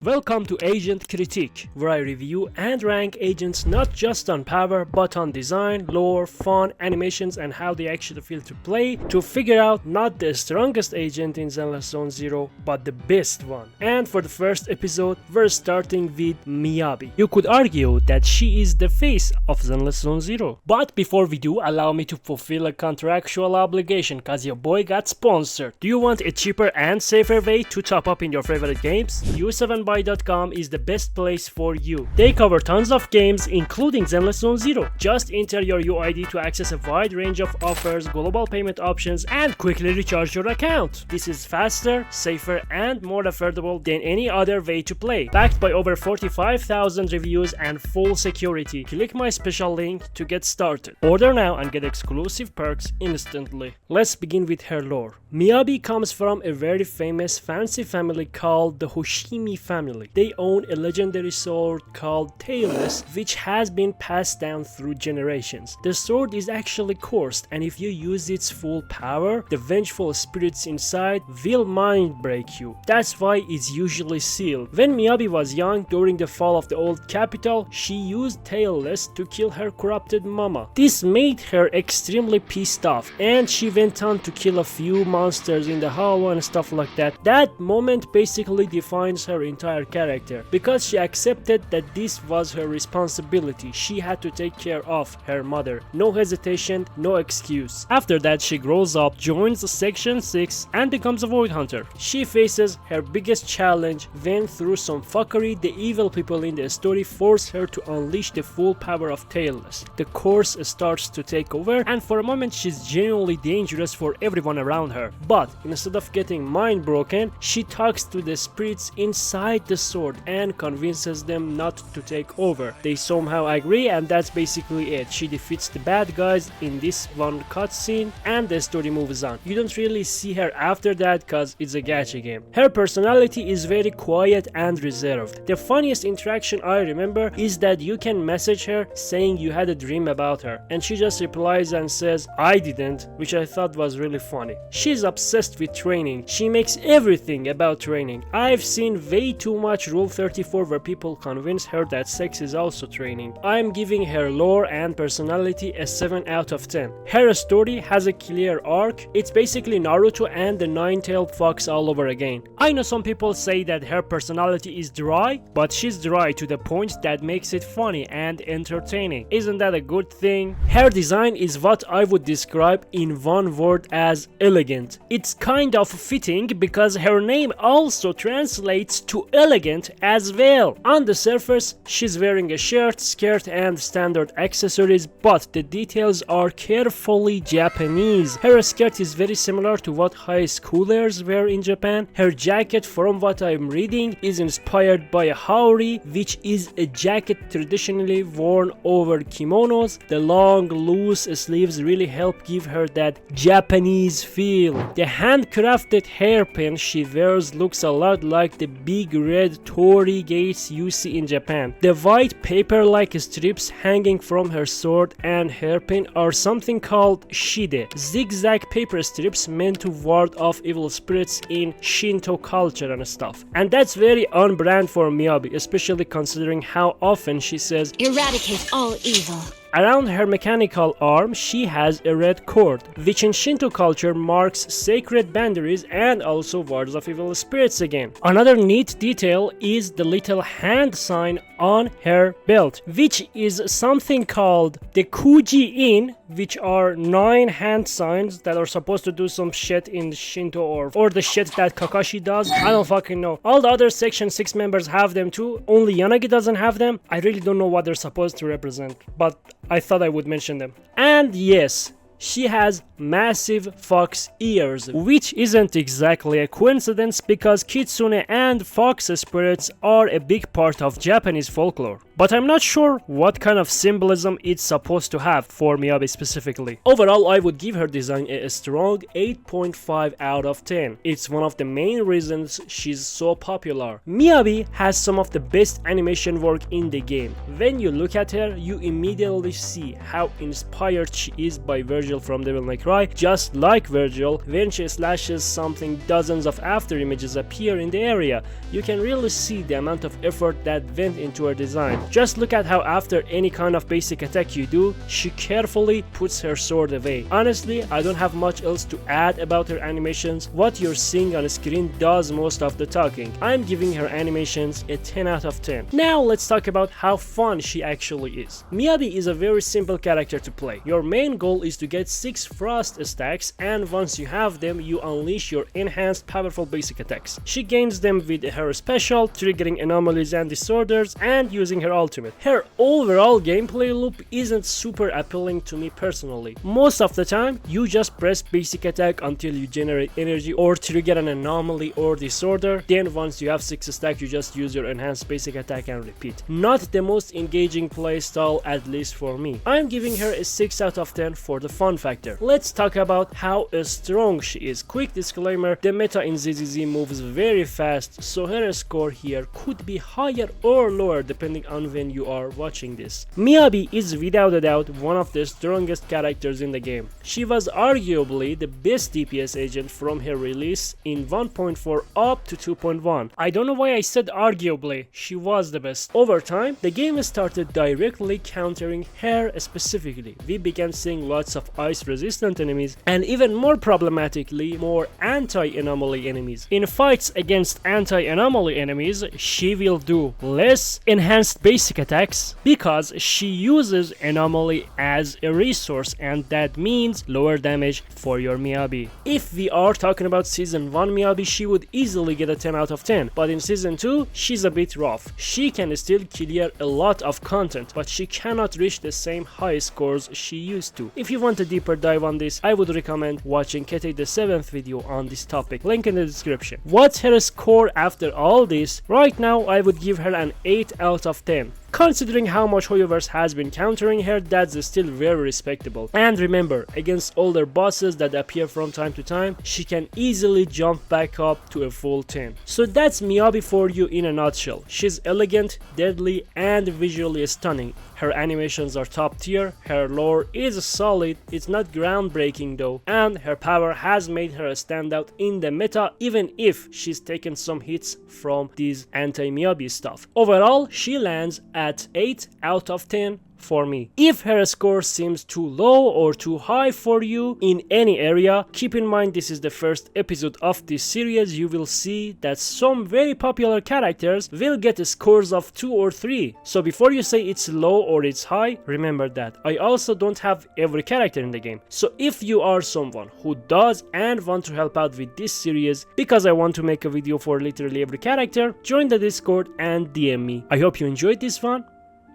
Welcome to Agent Critique, where I review and rank agents not just on power, but on design, lore, fun, animations, and how they actually feel to play, to figure out not the strongest agent in Zenless Zone Zero, but the best one. And for the first episode, we're starting with Miyabi. You could argue that she is the face of Zenless Zone Zero. But before we do, allow me to fulfill a contractual obligation, cause your boy got sponsored. Do you want a cheaper and safer way to top up in your favorite games? U7 Buy.com is the best place for you. They cover tons of games including Zenless Zone Zero. Just enter your UID to access a wide range of offers, global payment options, and quickly recharge your account. This is faster, safer, and more affordable than any other way to play. Backed by over 45,000 reviews and full security. Click my special link to get started. Order now and get exclusive perks instantly. Let's begin with her lore. Miyabi comes from a very famous fancy family called the Hoshimi family. They own a legendary sword called Tailless, which has been passed down through generations. The sword is actually cursed, and if you use its full power, the vengeful spirits inside will mind break you. That's why it's usually sealed. When Miyabi was young, during the fall of the old capital, she used Tailless to kill her corrupted mama. This made her extremely pissed off, and she went on to kill a few monsters in the hollow and stuff like that. That moment basically defines her entire character, because she accepted that this was her responsibility. She had to take care of her mother. No hesitation, no excuse. After that, she grows up, joins Section 6, and becomes a void hunter. She faces her biggest challenge when, through some fuckery, the evil people in the story force her to unleash the full power of Tailless. The course starts to take over, and for a moment she's genuinely dangerous for everyone around her. But instead of getting mind broken, she talks to the spirits inside the sword and convinces them not to take over. They somehow agree, and that's basically it. She defeats the bad guys in this one cutscene, and the story moves on. You don't really see her after that cause it's a gacha game. Her personality is very quiet and reserved. The funniest interaction I remember is that you can message her saying you had a dream about her, and she just replies and says, "I didn't," which I thought was really funny. She's obsessed with training. She makes everything about training. I've seen way too much Rule 34 where people convince her that sex is also training. I'm giving her lore and personality a 7 out of 10. Her story has a clear arc. It's basically Naruto and the nine-tailed fox all over again. I know some people say that her personality is dry, but she's dry to the point that makes it funny and entertaining. Isn't that a good thing? Her design is what I would describe in one word as elegant. It's kind of fitting because her name also translates to elegant as well. On the surface, she's wearing a shirt, skirt, and standard accessories, but the details are carefully Japanese. Her skirt is very similar to what high schoolers wear in Japan. Her jacket, from what I'm reading, is inspired by a haori, which is a jacket traditionally worn over kimonos. The long, loose sleeves really help give her that Japanese feel. The handcrafted hairpin she wears looks a lot like the big red torii gates you see in Japan. The white paper-like strips hanging from her sword and hairpin are something called shide, zigzag paper strips meant to ward off evil spirits in Shinto culture and stuff. And that's very on brand for Miyabi, especially considering how often she says, "Eradicate all evil." Around her mechanical arm, she has a red cord, which in Shinto culture marks sacred boundaries and also wards of evil spirits again. Another neat detail is the little hand sign on her belt, which is something called the Kuji-in, which are 9 hand signs that are supposed to do some shit in Shinto or the shit that Kakashi does. I don't fucking know. All the other Section 6 members have them too, only Yanagi doesn't have them. I really don't know what they're supposed to represent, but I thought I would mention them. And yes, she has massive fox ears, which isn't exactly a coincidence because kitsune and fox spirits are a big part of Japanese folklore. but I'm not sure what kind of symbolism it's supposed to have for Miyabi specifically. Overall, I would give her design a strong 8.5 out of 10. It's one of the main reasons she's so popular. Miyabi has some of the best animation work in the game. When you look at her, you immediately see how inspired she is by Virgil from Devil May Cry. Just like Virgil, when she slashes something, dozens of after images appear in the area. You can really see the amount of effort that went into her design. Just look at how after any kind of basic attack you do, she carefully puts her sword away. Honestly, I don't have much else to add about her animations. What you're seeing on screen does most of the talking. I'm giving her animations a 10 out of 10. Now let's talk about how fun she actually is. Miyabi is a very simple character to play. Your main goal is to get 6 frost stacks, and once you have them, you unleash your enhanced powerful basic attacks. She gains them with her special, triggering anomalies and disorders, and using her ultimate. Her overall gameplay loop isn't super appealing to me personally. Most of the time, you just press basic attack until you generate energy or trigger an anomaly or disorder. Then once you have 6 stacks, you just use your enhanced basic attack and repeat. Not the most engaging playstyle, at least for me. I'm giving her a 6 out of 10 for the fun factor. Let's talk about how strong she is. Quick disclaimer, the meta in ZZZ moves very fast, so her score here could be higher or lower depending on when you are watching this. Miyabi is without a doubt one of the strongest characters in the game. She was arguably the best DPS agent from her release in 1.4 up to 2.1. I don't know why I said arguably, she was the best. Over time, the game started directly countering her specifically. We began seeing lots of ice resistant enemies and even more problematically, more anti-anomaly enemies. In fights against anti-anomaly enemies, she will do less enhanced basic attacks because she uses anomaly as a resource, and that means lower damage for your Miyabi. If we are talking about season 1 Miyabi, she would easily get a 10 out of 10, but in season 2 she's a bit rough. She can still clear a lot of content, but she cannot reach the same high scores she used to. If you want a deeper dive on this, I would recommend watching Kete the 7th video on this topic, link in the description. What's her score after all this? Right now I would give her an 8 out of 10. Considering how much Hoyoverse has been countering her, that's still very respectable. And remember, against older bosses that appear from time to time, she can easily jump back up to a full 10. So that's Miyabi for you in a nutshell. She's elegant, deadly, and visually stunning. Her animations are top tier, her lore is solid, it's not groundbreaking though, and her power has made her stand out in the meta even if she's taken some hits from these anti-Miyabi stuff. Overall, she lands at 8 out of 10 for me. If her score seems too low or too high for you in any area, keep in mind this is the first episode of this series. You will see that some very popular characters will get scores of 2 or 3. So before you say it's low or it's high, remember that I also don't have every character in the game. So if you are someone who does and want to help out with this series, because I want to make a video for literally every character, join the Discord and DM me. I hope you enjoyed this one.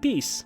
Peace.